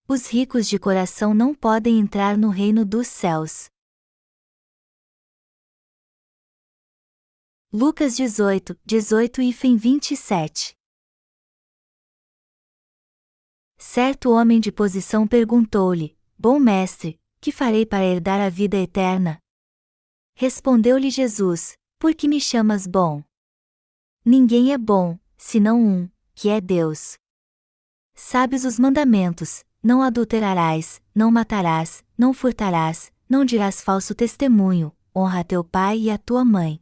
Os ricos de coração não podem entrar no reino dos céus. Lucas 18 e 27. Certo homem de posição perguntou-lhe: Bom mestre, que farei para herdar a vida eterna? Respondeu-lhe Jesus: Por que me chamas bom? Ninguém é bom, senão um, que é Deus. Sabes os mandamentos: não adulterarás, não matarás, não furtarás, não dirás falso testemunho, honra a teu pai e a tua mãe.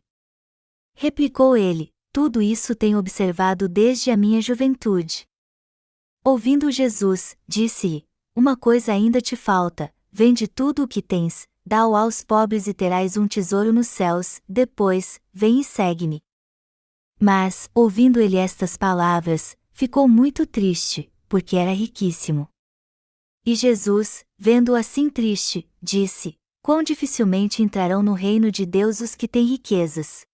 Replicou ele: Tudo isso tenho observado desde a minha juventude. Ouvindo Jesus, disse-lhe: Uma coisa ainda te falta, vende tudo o que tens, dá-o aos pobres e terás um tesouro nos céus, depois, vem e segue-me. Mas, ouvindo ele estas palavras, ficou muito triste, porque era riquíssimo. E Jesus, vendo-o assim triste, disse: Quão dificilmente entrarão no reino de Deus os que têm riquezas.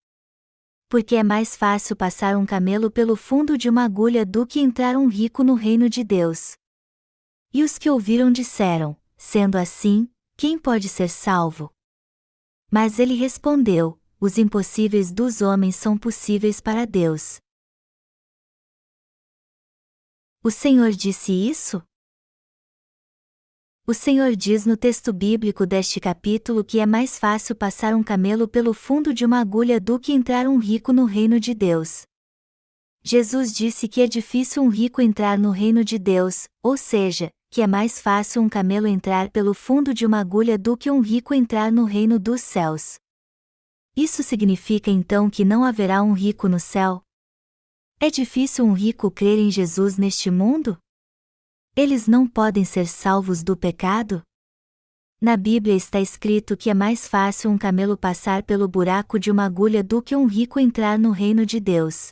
Porque é mais fácil passar um camelo pelo fundo de uma agulha do que entrar um rico no reino de Deus. E os que ouviram disseram: Sendo assim, quem pode ser salvo? Mas ele respondeu: Os impossíveis dos homens são possíveis para Deus. O Senhor disse isso? O Senhor diz no texto bíblico deste capítulo que é mais fácil passar um camelo pelo fundo de uma agulha do que entrar um rico no reino de Deus. Jesus disse que é difícil um rico entrar no reino de Deus, ou seja, que é mais fácil um camelo entrar pelo fundo de uma agulha do que um rico entrar no reino dos céus. Isso significa então que não haverá um rico no céu? É difícil um rico crer em Jesus neste mundo? Eles não podem ser salvos do pecado? Na Bíblia está escrito que é mais fácil um camelo passar pelo buraco de uma agulha do que um rico entrar no reino de Deus.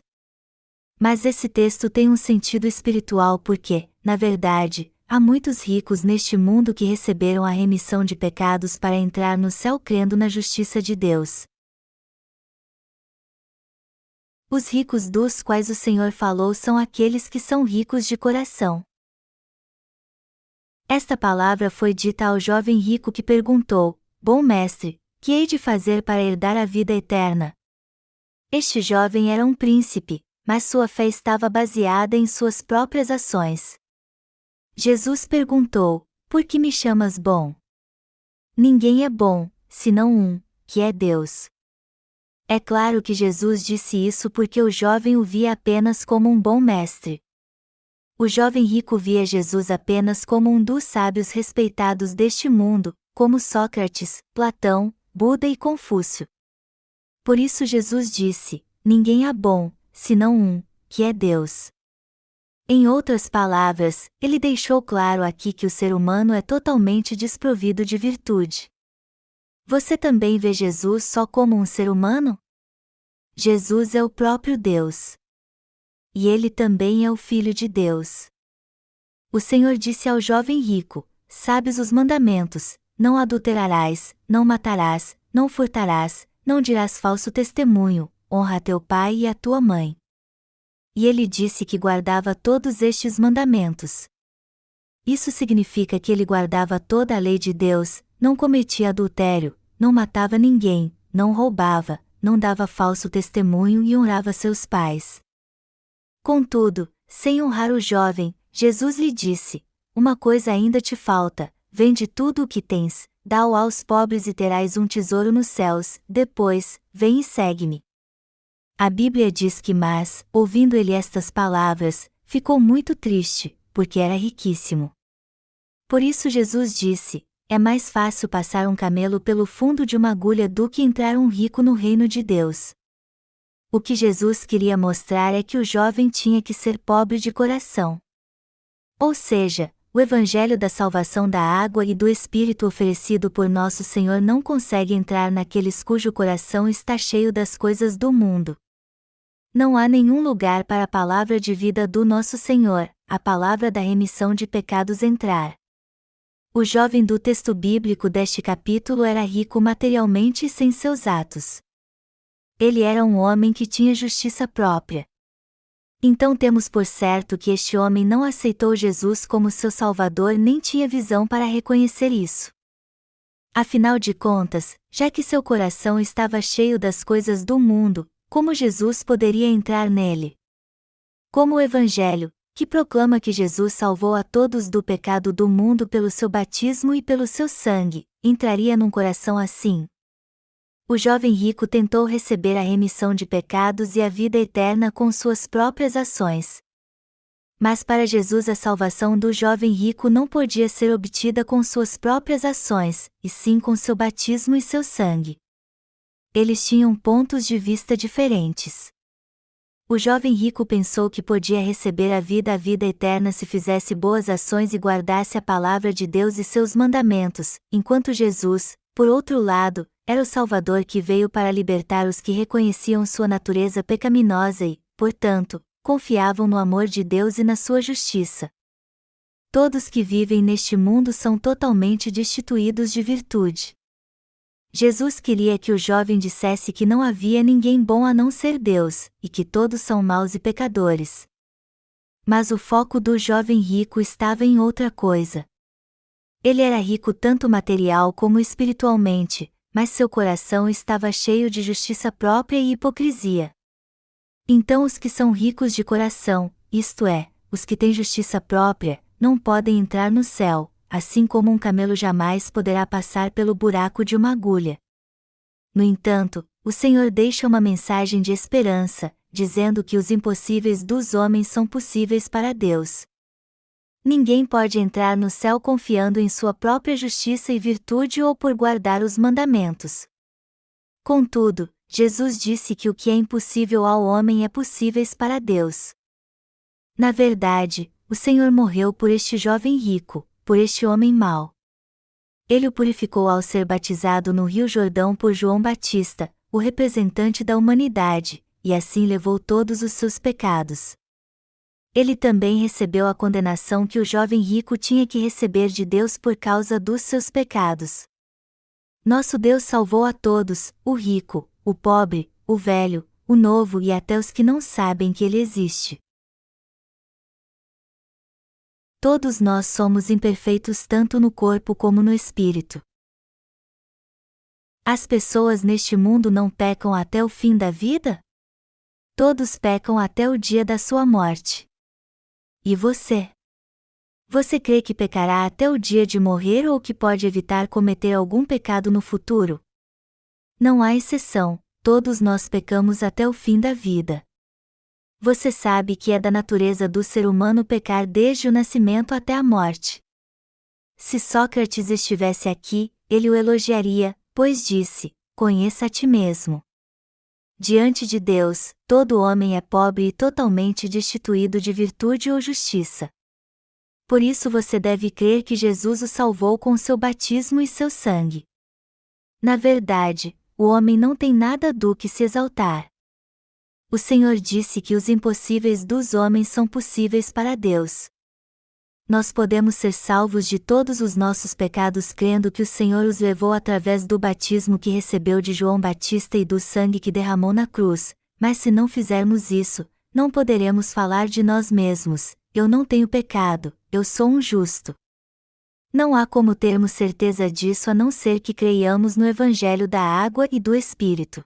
Mas esse texto tem um sentido espiritual porque, na verdade, há muitos ricos neste mundo que receberam a remissão de pecados para entrar no céu crendo na justiça de Deus. Os ricos dos quais o Senhor falou são aqueles que são ricos de coração. Esta palavra foi dita ao jovem rico que perguntou: Bom mestre, que hei de fazer para herdar a vida eterna? Este jovem era um príncipe, mas sua fé estava baseada em suas próprias ações. Jesus perguntou: Por que me chamas bom? Ninguém é bom, senão um, que é Deus. É claro que Jesus disse isso porque o jovem o via apenas como um bom mestre. O jovem rico via Jesus apenas como um dos sábios respeitados deste mundo, como Sócrates, Platão, Buda e Confúcio. Por isso Jesus disse: Ninguém é bom, senão um, que é Deus. Em outras palavras, ele deixou claro aqui que o ser humano é totalmente desprovido de virtude. Você também vê Jesus só como um ser humano? Jesus é o próprio Deus. E ele também é o Filho de Deus. O Senhor disse ao jovem rico: Sabes os mandamentos: não adulterarás, não matarás, não furtarás, não dirás falso testemunho, honra a teu pai e a tua mãe. E ele disse que guardava todos estes mandamentos. Isso significa que ele guardava toda a lei de Deus, não cometia adultério, não matava ninguém, não roubava, não dava falso testemunho e honrava seus pais. Contudo, sem honrar o jovem, Jesus lhe disse: Uma coisa ainda te falta, vende tudo o que tens, dá-o aos pobres e terás um tesouro nos céus, depois, vem e segue-me. A Bíblia diz que mas, ouvindo ele estas palavras, ficou muito triste, porque era riquíssimo. Por isso Jesus disse: É mais fácil passar um camelo pelo fundo de uma agulha do que entrar um rico no reino de Deus. O que Jesus queria mostrar é que o jovem tinha que ser pobre de coração. Ou seja, o evangelho da salvação da água e do Espírito oferecido por nosso Senhor não consegue entrar naqueles cujo coração está cheio das coisas do mundo. Não há nenhum lugar para a palavra de vida do nosso Senhor, a palavra da remissão de pecados entrar. O jovem do texto bíblico deste capítulo era rico materialmente e sem seus atos. Ele era um homem que tinha justiça própria. Então temos por certo que este homem não aceitou Jesus como seu Salvador nem tinha visão para reconhecer isso. Afinal de contas, já que seu coração estava cheio das coisas do mundo, como Jesus poderia entrar nele? Como o Evangelho, que proclama que Jesus salvou a todos do pecado do mundo pelo seu batismo e pelo seu sangue, entraria num coração assim? O jovem rico tentou receber a remissão de pecados e a vida eterna com suas próprias ações. Mas para Jesus a salvação do jovem rico não podia ser obtida com suas próprias ações, e sim com seu batismo e seu sangue. Eles tinham pontos de vista diferentes. O jovem rico pensou que podia receber a vida eterna se fizesse boas ações e guardasse a palavra de Deus e seus mandamentos, enquanto Jesus, por outro lado, era o Salvador que veio para libertar os que reconheciam sua natureza pecaminosa e, portanto, confiavam no amor de Deus e na sua justiça. Todos que vivem neste mundo são totalmente destituídos de virtude. Jesus queria que o jovem dissesse que não havia ninguém bom a não ser Deus, e que todos são maus e pecadores. Mas o foco do jovem rico estava em outra coisa. Ele era rico tanto material como espiritualmente, mas seu coração estava cheio de justiça própria e hipocrisia. Então os que são ricos de coração, isto é, os que têm justiça própria, não podem entrar no céu, assim como um camelo jamais poderá passar pelo buraco de uma agulha. No entanto, o Senhor deixa uma mensagem de esperança, dizendo que os impossíveis dos homens são possíveis para Deus. Ninguém pode entrar no céu confiando em sua própria justiça e virtude ou por guardar os mandamentos. Contudo, Jesus disse que o que é impossível ao homem é possível para Deus. Na verdade, o Senhor morreu por este jovem rico, por este homem mau. Ele o purificou ao ser batizado no Rio Jordão por João Batista, o representante da humanidade, e assim levou todos os seus pecados. Ele também recebeu a condenação que o jovem rico tinha que receber de Deus por causa dos seus pecados. Nosso Deus salvou a todos, o rico, o pobre, o velho, o novo e até os que não sabem que Ele existe. Todos nós somos imperfeitos tanto no corpo como no espírito. As pessoas neste mundo não pecam até o fim da vida? Todos pecam até o dia da sua morte. E você? Você crê que pecará até o dia de morrer ou que pode evitar cometer algum pecado no futuro? Não há exceção, todos nós pecamos até o fim da vida. Você sabe que é da natureza do ser humano pecar desde o nascimento até a morte. Se Sócrates estivesse aqui, ele o elogiaria, pois disse: conheça a ti mesmo. Diante de Deus, todo homem é pobre e totalmente destituído de virtude ou justiça. Por isso você deve crer que Jesus o salvou com seu batismo e seu sangue. Na verdade, o homem não tem nada do que se exaltar. O Senhor disse que os impossíveis dos homens são possíveis para Deus. Nós podemos ser salvos de todos os nossos pecados crendo que o Senhor os levou através do batismo que recebeu de João Batista e do sangue que derramou na cruz, mas se não fizermos isso, não poderemos falar de nós mesmos: eu não tenho pecado, eu sou um justo. Não há como termos certeza disso a não ser que creiamos no Evangelho da água e do Espírito.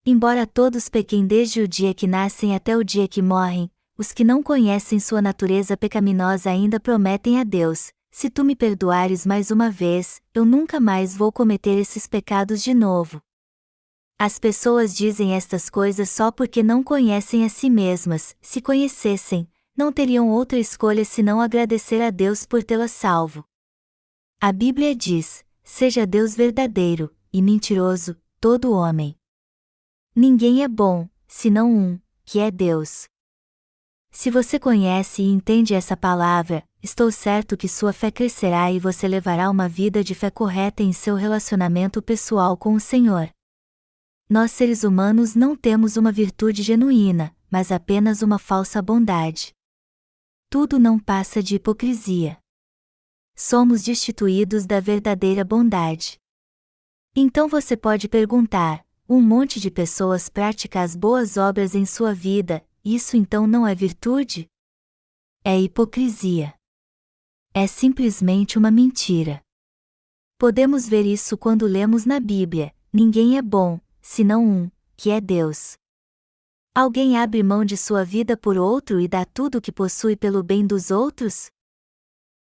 Embora todos pequem desde o dia que nascem até o dia que morrem, os que não conhecem sua natureza pecaminosa ainda prometem a Deus: se tu me perdoares mais uma vez, eu nunca mais vou cometer esses pecados de novo. As pessoas dizem estas coisas só porque não conhecem a si mesmas. Se conhecessem, não teriam outra escolha senão agradecer a Deus por tê-las salvo. A Bíblia diz: seja Deus verdadeiro, e mentiroso, todo homem. Ninguém é bom, senão um, que é Deus. Se você conhece e entende essa palavra, estou certo que sua fé crescerá e você levará uma vida de fé correta em seu relacionamento pessoal com o Senhor. Nós seres humanos não temos uma virtude genuína, mas apenas uma falsa bondade. Tudo não passa de hipocrisia. Somos destituídos da verdadeira bondade. Então você pode perguntar: um monte de pessoas pratica as boas obras em sua vida, isso então não é virtude? É hipocrisia. É simplesmente uma mentira. Podemos ver isso quando lemos na Bíblia: ninguém é bom, senão um, que é Deus. Alguém abre mão de sua vida por outro e dá tudo o que possui pelo bem dos outros?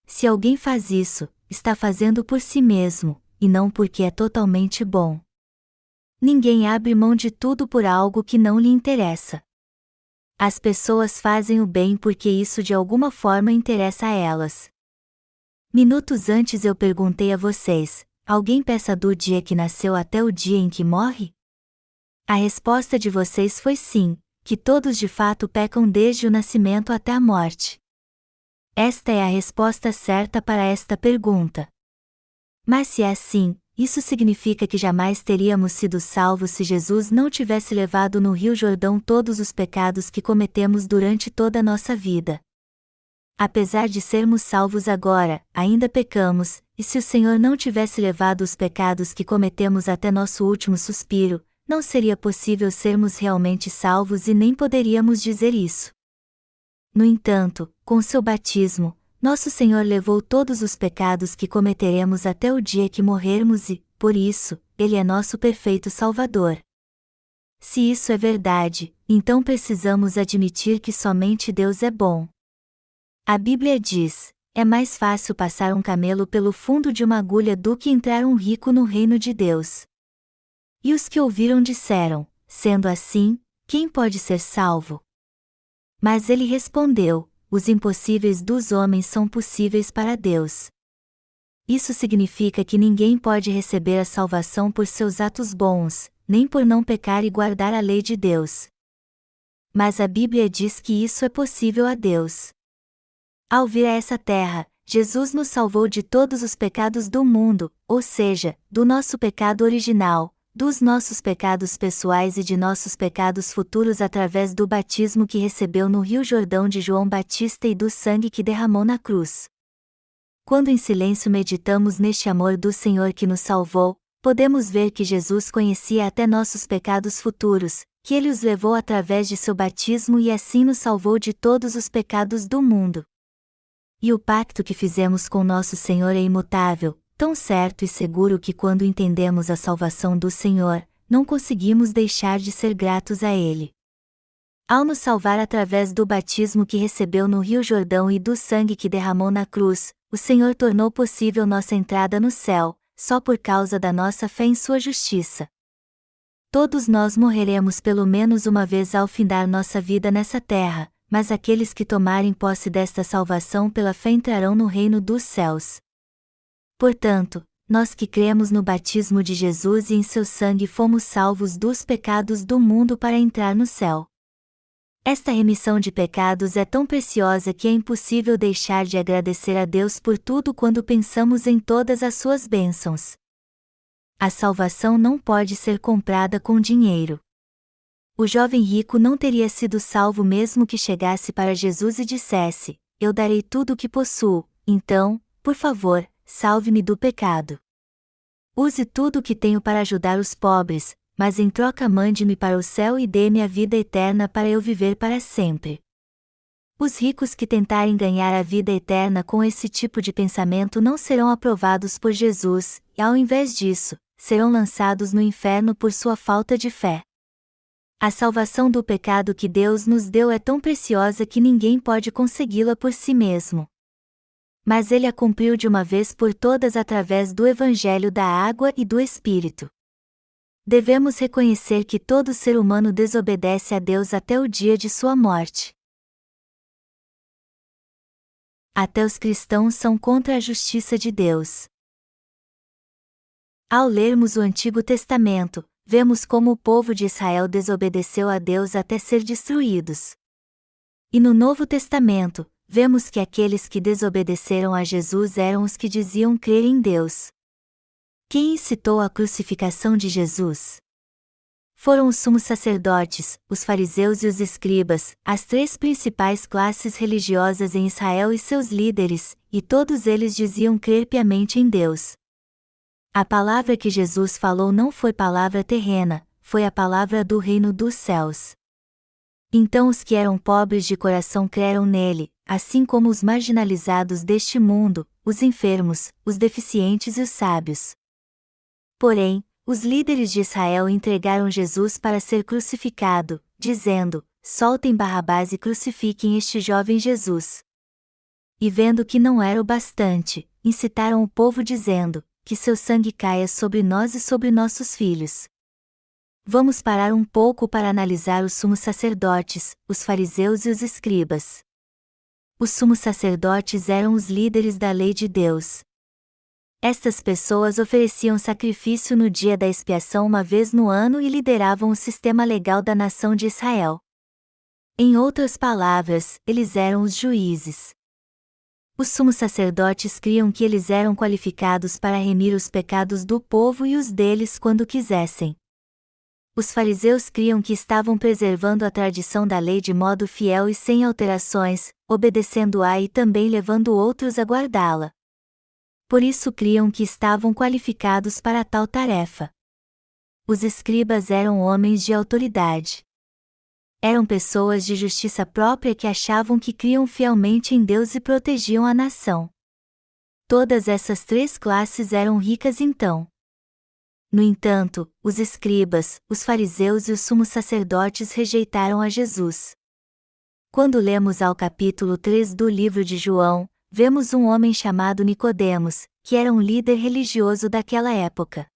Se alguém faz isso, está fazendo por si mesmo, e não porque é totalmente bom. Ninguém abre mão de tudo por algo que não lhe interessa. As pessoas fazem o bem porque isso de alguma forma interessa a elas. Minutos antes eu perguntei a vocês: alguém peça do dia que nasceu até o dia em que morre? A resposta de vocês foi sim, que todos de fato pecam desde o nascimento até a morte. Esta é a resposta certa para esta pergunta. Mas se é assim, isso significa que jamais teríamos sido salvos se Jesus não tivesse levado no Rio Jordão todos os pecados que cometemos durante toda a nossa vida. Apesar de sermos salvos agora, ainda pecamos, e se o Senhor não tivesse levado os pecados que cometemos até nosso último suspiro, não seria possível sermos realmente salvos e nem poderíamos dizer isso. No entanto, com seu batismo, nosso Senhor levou todos os pecados que cometeremos até o dia que morrermos e, por isso, Ele é nosso perfeito Salvador. Se isso é verdade, então precisamos admitir que somente Deus é bom. A Bíblia diz: é mais fácil passar um camelo pelo fundo de uma agulha do que entrar um rico no reino de Deus. E os que ouviram disseram: sendo assim, quem pode ser salvo? Mas ele respondeu: os impossíveis dos homens são possíveis para Deus. Isso significa que ninguém pode receber a salvação por seus atos bons, nem por não pecar e guardar a lei de Deus. Mas a Bíblia diz que isso é possível a Deus. Ao vir a essa terra, Jesus nos salvou de todos os pecados do mundo, ou seja, do nosso pecado original, dos nossos pecados pessoais e de nossos pecados futuros através do batismo que recebeu no Rio Jordão de João Batista e do sangue que derramou na cruz. Quando em silêncio meditamos neste amor do Senhor que nos salvou, podemos ver que Jesus conhecia até nossos pecados futuros, que Ele os levou através de seu batismo e assim nos salvou de todos os pecados do mundo. E o pacto que fizemos com nosso Senhor é imutável, tão certo e seguro que quando entendemos a salvação do Senhor, não conseguimos deixar de ser gratos a Ele. Ao nos salvar através do batismo que recebeu no Rio Jordão e do sangue que derramou na cruz, o Senhor tornou possível nossa entrada no céu, só por causa da nossa fé em sua justiça. Todos nós morreremos pelo menos uma vez ao findar nossa vida nessa terra, mas aqueles que tomarem posse desta salvação pela fé entrarão no reino dos céus. Portanto, nós que cremos no batismo de Jesus e em seu sangue fomos salvos dos pecados do mundo para entrar no céu. Esta remissão de pecados é tão preciosa que é impossível deixar de agradecer a Deus por tudo quando pensamos em todas as suas bênçãos. A salvação não pode ser comprada com dinheiro. O jovem rico não teria sido salvo mesmo que chegasse para Jesus e dissesse: eu darei tudo o que possuo, então, por favor, salve-me do pecado. Use tudo o que tenho para ajudar os pobres, mas em troca mande-me para o céu e dê-me a vida eterna para eu viver para sempre. Os ricos que tentarem ganhar a vida eterna com esse tipo de pensamento não serão aprovados por Jesus, e ao invés disso, serão lançados no inferno por sua falta de fé. A salvação do pecado que Deus nos deu é tão preciosa que ninguém pode consegui-la por si mesmo. Mas Ele a cumpriu de uma vez por todas através do Evangelho da Água e do Espírito. Devemos reconhecer que todo ser humano desobedece a Deus até o dia de sua morte. Até os cristãos são contra a justiça de Deus. Ao lermos o Antigo Testamento, vemos como o povo de Israel desobedeceu a Deus até ser destruídos. E no Novo Testamento, vemos que aqueles que desobedeceram a Jesus eram os que diziam crer em Deus. Quem incitou a crucificação de Jesus? Foram os sumos sacerdotes, os fariseus e os escribas, as três principais classes religiosas em Israel e seus líderes, e todos eles diziam crer piamente em Deus. A palavra que Jesus falou não foi palavra terrena, foi a palavra do reino dos céus. Então os que eram pobres de coração creram nele, assim como os marginalizados deste mundo, os enfermos, os deficientes e os sábios. Porém, os líderes de Israel entregaram Jesus para ser crucificado, dizendo: soltem Barrabás e crucifiquem este jovem Jesus. E vendo que não era o bastante, incitaram o povo dizendo: que seu sangue caia sobre nós e sobre nossos filhos. Vamos parar um pouco para analisar os sumos sacerdotes, os fariseus e os escribas. Os sumos sacerdotes eram os líderes da lei de Deus. Estas pessoas ofereciam sacrifício no dia da expiação uma vez no ano e lideravam o sistema legal da nação de Israel. Em outras palavras, eles eram os juízes. Os sumos sacerdotes criam que eles eram qualificados para remir os pecados do povo e os deles quando quisessem. Os fariseus criam que estavam preservando a tradição da lei de modo fiel e sem alterações, obedecendo-a e também levando outros a guardá-la. Por isso criam que estavam qualificados para tal tarefa. Os escribas eram homens de autoridade. Eram pessoas de justiça própria que achavam que criam fielmente em Deus e protegiam a nação. Todas essas três classes eram ricas então. No entanto, os escribas, os fariseus e os sumos sacerdotes rejeitaram a Jesus. Quando lemos ao capítulo 3 do livro de João, vemos um homem chamado Nicodemos, que era um líder religioso daquela época.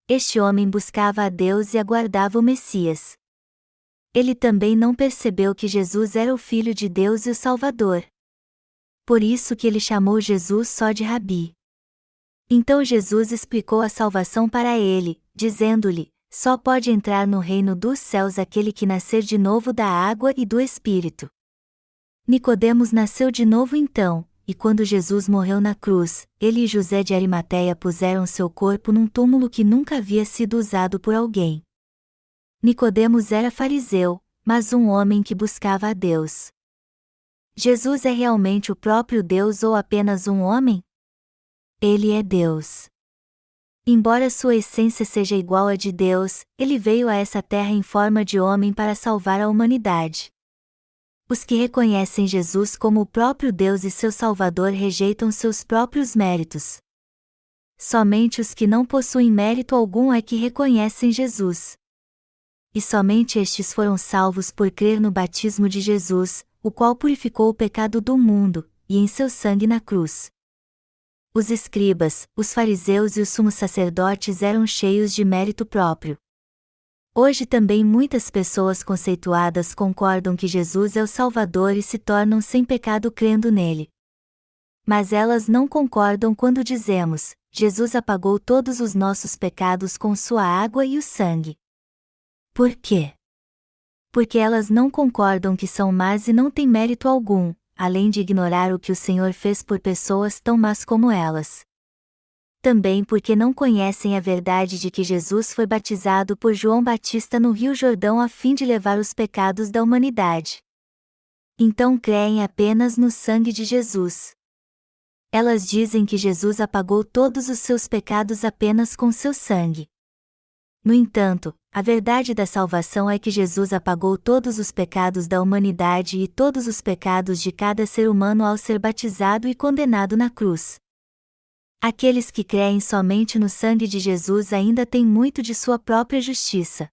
Este homem buscava a Deus e aguardava o Messias. Ele também não percebeu que Jesus era o Filho de Deus e o Salvador. Por isso que ele chamou Jesus só de Rabi. Então Jesus explicou a salvação para ele, dizendo-lhe: só pode entrar no reino dos céus aquele que nascer de novo da água e do Espírito. Nicodemos nasceu de novo então, e quando Jesus morreu na cruz, ele e José de Arimateia puseram seu corpo num túmulo que nunca havia sido usado por alguém. Nicodemos era fariseu, mas um homem que buscava a Deus. Jesus é realmente o próprio Deus ou apenas um homem? Ele é Deus. Embora sua essência seja igual à de Deus, ele veio a essa terra em forma de homem para salvar a humanidade. Os que reconhecem Jesus como o próprio Deus e seu Salvador rejeitam seus próprios méritos. Somente os que não possuem mérito algum é que reconhecem Jesus. E somente estes foram salvos por crer no batismo de Jesus, o qual purificou o pecado do mundo, e em seu sangue na cruz. Os escribas, os fariseus e os sumos sacerdotes eram cheios de mérito próprio. Hoje também muitas pessoas conceituadas concordam que Jesus é o Salvador e se tornam sem pecado crendo nele. Mas elas não concordam quando dizemos: Jesus apagou todos os nossos pecados com sua água e o sangue. Por quê? Porque elas não concordam que são más e não têm mérito algum, além de ignorar o que o Senhor fez por pessoas tão más como elas. Também porque não conhecem a verdade de que Jesus foi batizado por João Batista no Rio Jordão a fim de levar os pecados da humanidade. Então creem apenas no sangue de Jesus. Elas dizem que Jesus apagou todos os seus pecados apenas com seu sangue. No entanto, a verdade da salvação é que Jesus apagou todos os pecados da humanidade e todos os pecados de cada ser humano ao ser batizado e condenado na cruz. Aqueles que creem somente no sangue de Jesus ainda têm muito de sua própria justiça.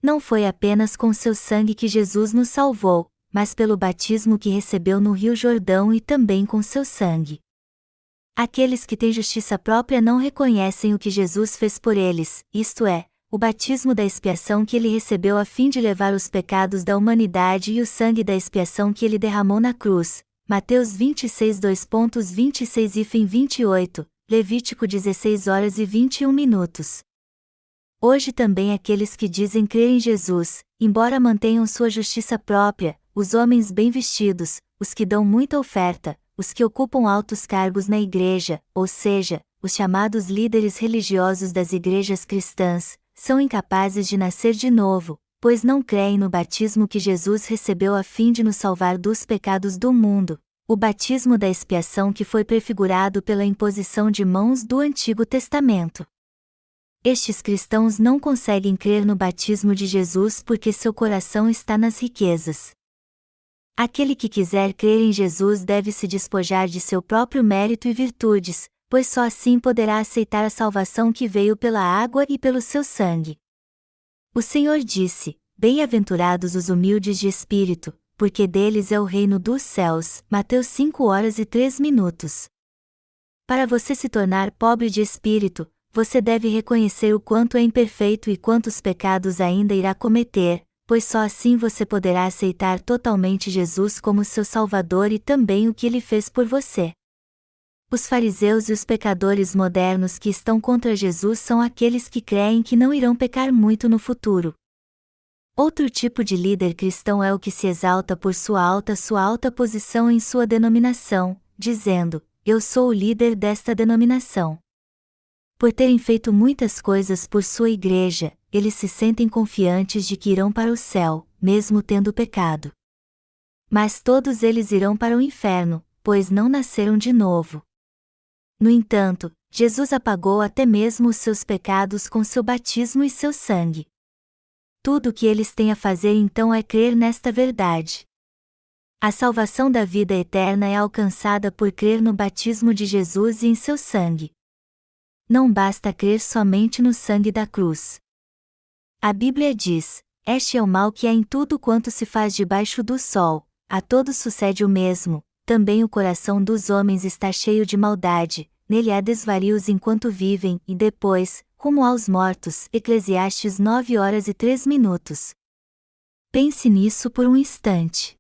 Não foi apenas com seu sangue que Jesus nos salvou, mas pelo batismo que recebeu no Rio Jordão e também com seu sangue. Aqueles que têm justiça própria não reconhecem o que Jesus fez por eles, isto é, o batismo da expiação que ele recebeu a fim de levar os pecados da humanidade e o sangue da expiação que ele derramou na cruz. Mateus 26 2.26 e 28, Levítico 16 horas e 21 minutos. Hoje também aqueles que dizem crer em Jesus, embora mantenham sua justiça própria, os homens bem vestidos, os que dão muita oferta, os que ocupam altos cargos na igreja, ou seja, os chamados líderes religiosos das igrejas cristãs, são incapazes de nascer de novo, pois não creem no batismo que Jesus recebeu a fim de nos salvar dos pecados do mundo, o batismo da expiação que foi prefigurado pela imposição de mãos do Antigo Testamento. Estes cristãos não conseguem crer no batismo de Jesus porque seu coração está nas riquezas. Aquele que quiser crer em Jesus deve se despojar de seu próprio mérito e virtudes, pois só assim poderá aceitar a salvação que veio pela água e pelo seu sangue. O Senhor disse: Bem-aventurados os humildes de espírito, porque deles é o reino dos céus. Mateus 5:03. Para você se tornar pobre de espírito, você deve reconhecer o quanto é imperfeito e quantos pecados ainda irá cometer, pois só assim você poderá aceitar totalmente Jesus como seu Salvador e também o que ele fez por você. Os fariseus e os pecadores modernos que estão contra Jesus são aqueles que creem que não irão pecar muito no futuro. Outro tipo de líder cristão é o que se exalta por sua alta posição em sua denominação, dizendo: Eu sou o líder desta denominação. Por terem feito muitas coisas por sua igreja, eles se sentem confiantes de que irão para o céu, mesmo tendo pecado. Mas todos eles irão para o inferno, pois não nasceram de novo. No entanto, Jesus apagou até mesmo os seus pecados com seu batismo e seu sangue. Tudo o que eles têm a fazer então é crer nesta verdade. A salvação da vida eterna é alcançada por crer no batismo de Jesus e em seu sangue. Não basta crer somente no sangue da cruz. A Bíblia diz: Este é o mal que há em tudo quanto se faz debaixo do sol, a todos sucede o mesmo, também o coração dos homens está cheio de maldade, nele há desvarios enquanto vivem, e depois, rumo aos mortos. Eclesiastes 9:03. Pense nisso por um instante.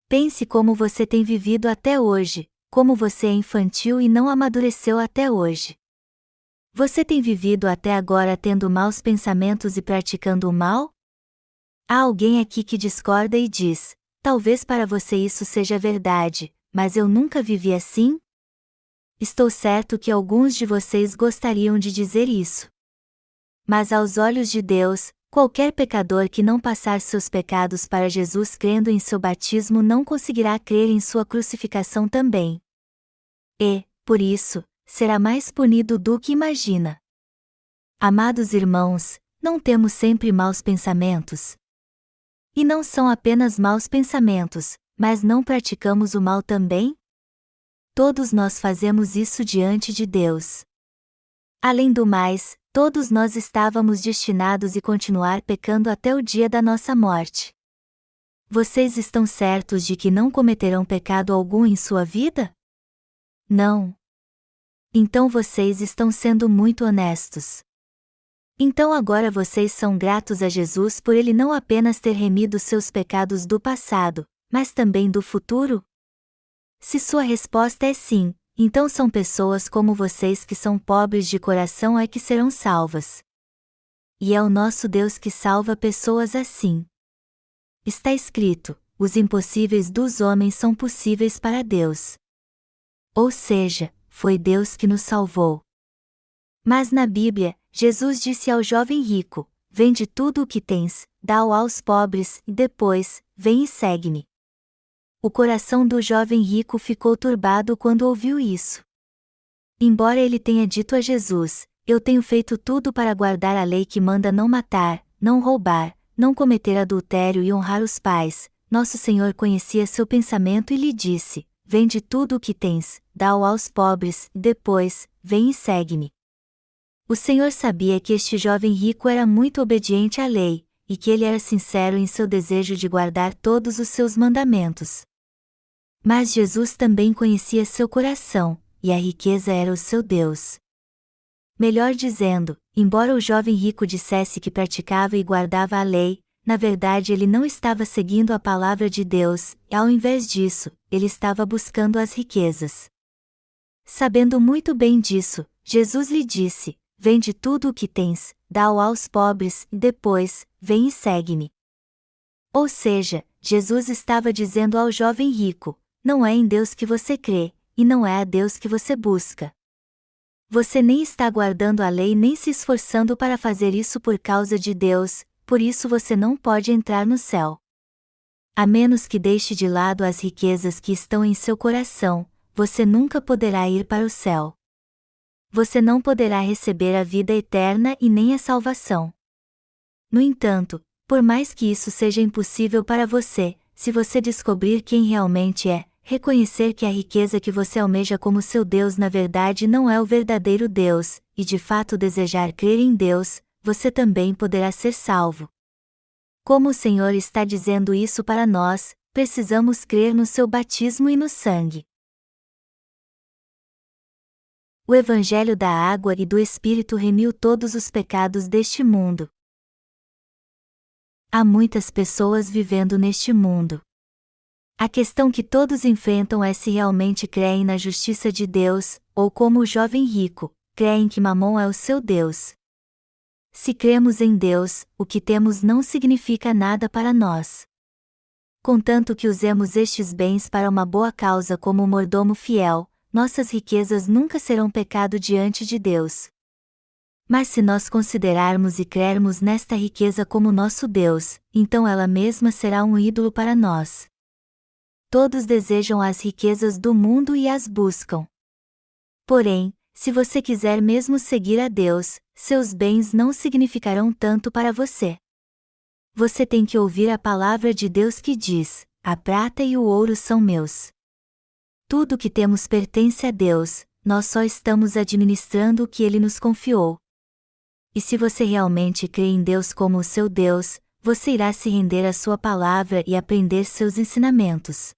Pense como você tem vivido até hoje, como você é infantil e não amadureceu até hoje. Você tem vivido até agora tendo maus pensamentos e praticando o mal? Há alguém aqui que discorda e diz: talvez para você isso seja verdade, mas eu nunca vivi assim? Estou certo que alguns de vocês gostariam de dizer isso. Mas aos olhos de Deus, qualquer pecador que não passar seus pecados para Jesus crendo em seu batismo não conseguirá crer em sua crucificação também. E, por isso, será mais punido do que imagina. Amados irmãos, não temos sempre maus pensamentos? E não são apenas maus pensamentos, mas não praticamos o mal também? Todos nós fazemos isso diante de Deus. Além do mais, todos nós estávamos destinados a continuar pecando até o dia da nossa morte. Vocês estão certos de que não cometerão pecado algum em sua vida? Não. Então vocês estão sendo muito honestos. Então agora vocês são gratos a Jesus por ele não apenas ter remido seus pecados do passado, mas também do futuro? Se sua resposta é sim, então são pessoas como vocês que são pobres de coração é que serão salvas. E é o nosso Deus que salva pessoas assim. Está escrito: os impossíveis dos homens são possíveis para Deus. Ou seja, foi Deus que nos salvou. Mas na Bíblia, Jesus disse ao jovem rico: vende tudo o que tens, dá-o aos pobres, e depois, vem e segue-me. O coração do jovem rico ficou turbado quando ouviu isso. Embora ele tenha dito a Jesus: eu tenho feito tudo para guardar a lei que manda não matar, não roubar, não cometer adultério e honrar os pais, nosso Senhor conhecia seu pensamento e lhe disse: vende tudo o que tens, dá-o aos pobres, e depois, vem e segue-me. O Senhor sabia que este jovem rico era muito obediente à lei, e que ele era sincero em seu desejo de guardar todos os seus mandamentos. Mas Jesus também conhecia seu coração, e a riqueza era o seu Deus. Melhor dizendo, embora o jovem rico dissesse que praticava e guardava a lei, na verdade ele não estava seguindo a palavra de Deus, e ao invés disso, ele estava buscando as riquezas. Sabendo muito bem disso, Jesus lhe disse: vende tudo o que tens, dá-o aos pobres, e depois, vem e segue-me. Ou seja, Jesus estava dizendo ao jovem rico: não é em Deus que você crê, e não é a Deus que você busca. Você nem está guardando a lei nem se esforçando para fazer isso por causa de Deus, por isso você não pode entrar no céu. A menos que deixe de lado as riquezas que estão em seu coração, você nunca poderá ir para o céu. você não poderá receber a vida eterna e nem a salvação. No entanto, por mais que isso seja impossível para você, se você descobrir quem realmente é, reconhecer que a riqueza que você almeja como seu Deus na verdade não é o verdadeiro Deus, e de fato desejar crer em Deus, você também poderá ser salvo. Como o Senhor está dizendo isso para nós, precisamos crer no seu batismo e no sangue. O Evangelho da água e do Espírito remiu todos os pecados deste mundo. Há muitas pessoas vivendo neste mundo. A questão que todos enfrentam é se realmente creem na justiça de Deus, ou como o jovem rico, creem que Mamon é o seu Deus. Se cremos em Deus, o que temos não significa nada para nós. Contanto que usemos estes bens para uma boa causa como um mordomo fiel, nossas riquezas nunca serão pecado diante de Deus. Mas se nós considerarmos e crermos nesta riqueza como nosso Deus, então ela mesma será um ídolo para nós. Todos desejam as riquezas do mundo e as buscam. Porém, se você quiser mesmo seguir a Deus, seus bens não significarão tanto para você. Você tem que ouvir a palavra de Deus que diz: a prata e o ouro são meus. Tudo o que temos pertence a Deus, nós só estamos administrando o que Ele nos confiou. E se você realmente crê em Deus como o seu Deus, você irá se render à sua palavra e aprender seus ensinamentos.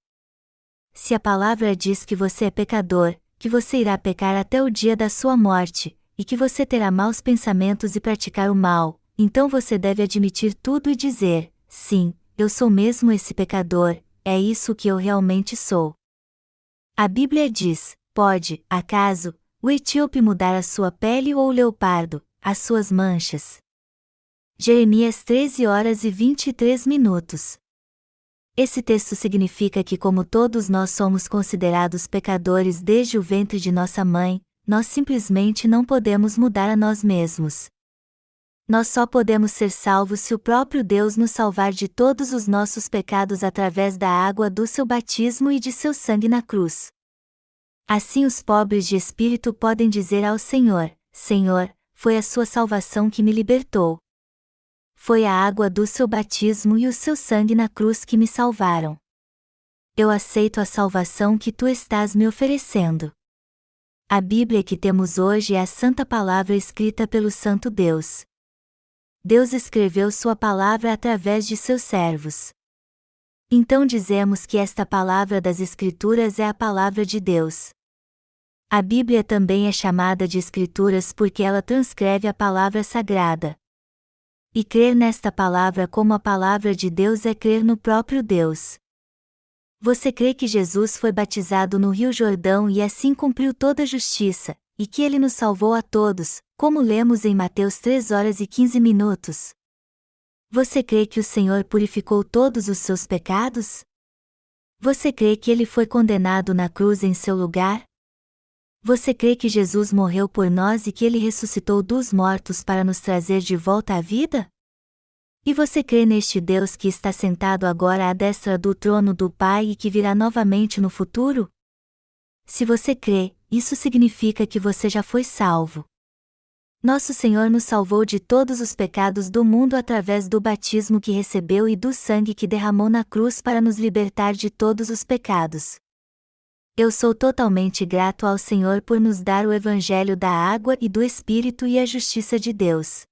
Se a palavra diz que você é pecador, que você irá pecar até o dia da sua morte, e que você terá maus pensamentos e praticar o mal, então você deve admitir tudo e dizer: sim, eu sou mesmo esse pecador, é isso que eu realmente sou. A Bíblia diz: pode, acaso, o etíope mudar a sua pele ou o leopardo, as suas manchas? Jeremias 13h23. Esse texto significa que, como todos nós somos considerados pecadores desde o ventre de nossa mãe, nós simplesmente não podemos mudar a nós mesmos. Nós só podemos ser salvos se o próprio Deus nos salvar de todos os nossos pecados através da água do seu batismo e de seu sangue na cruz. Assim os pobres de espírito podem dizer ao Senhor: Senhor, foi a sua salvação que me libertou. Foi a água do seu batismo e o seu sangue na cruz que me salvaram. Eu aceito a salvação que tu estás me oferecendo. A Bíblia que temos hoje é a Santa Palavra escrita pelo Santo Deus. Deus escreveu sua palavra através de seus servos. Então dizemos que esta palavra das Escrituras é a palavra de Deus. A Bíblia também é chamada de Escrituras porque ela transcreve a palavra sagrada. E crer nesta palavra como a palavra de Deus é crer no próprio Deus. Você crê que Jesus foi batizado no Rio Jordão e assim cumpriu toda a justiça, e que ele nos salvou a todos, como lemos em Mateus 3h15? Você crê que o Senhor purificou todos os seus pecados? Você crê que ele foi condenado na cruz em seu lugar? Você crê que Jesus morreu por nós e que ele ressuscitou dos mortos para nos trazer de volta à vida? E você crê neste Deus que está sentado agora à destra do trono do Pai e que virá novamente no futuro? Se você crê, isso significa que você já foi salvo. Nosso Senhor nos salvou de todos os pecados do mundo através do batismo que recebeu e do sangue que derramou na cruz para nos libertar de todos os pecados. Eu sou totalmente grato ao Senhor por nos dar o Evangelho da água e do Espírito e a justiça de Deus.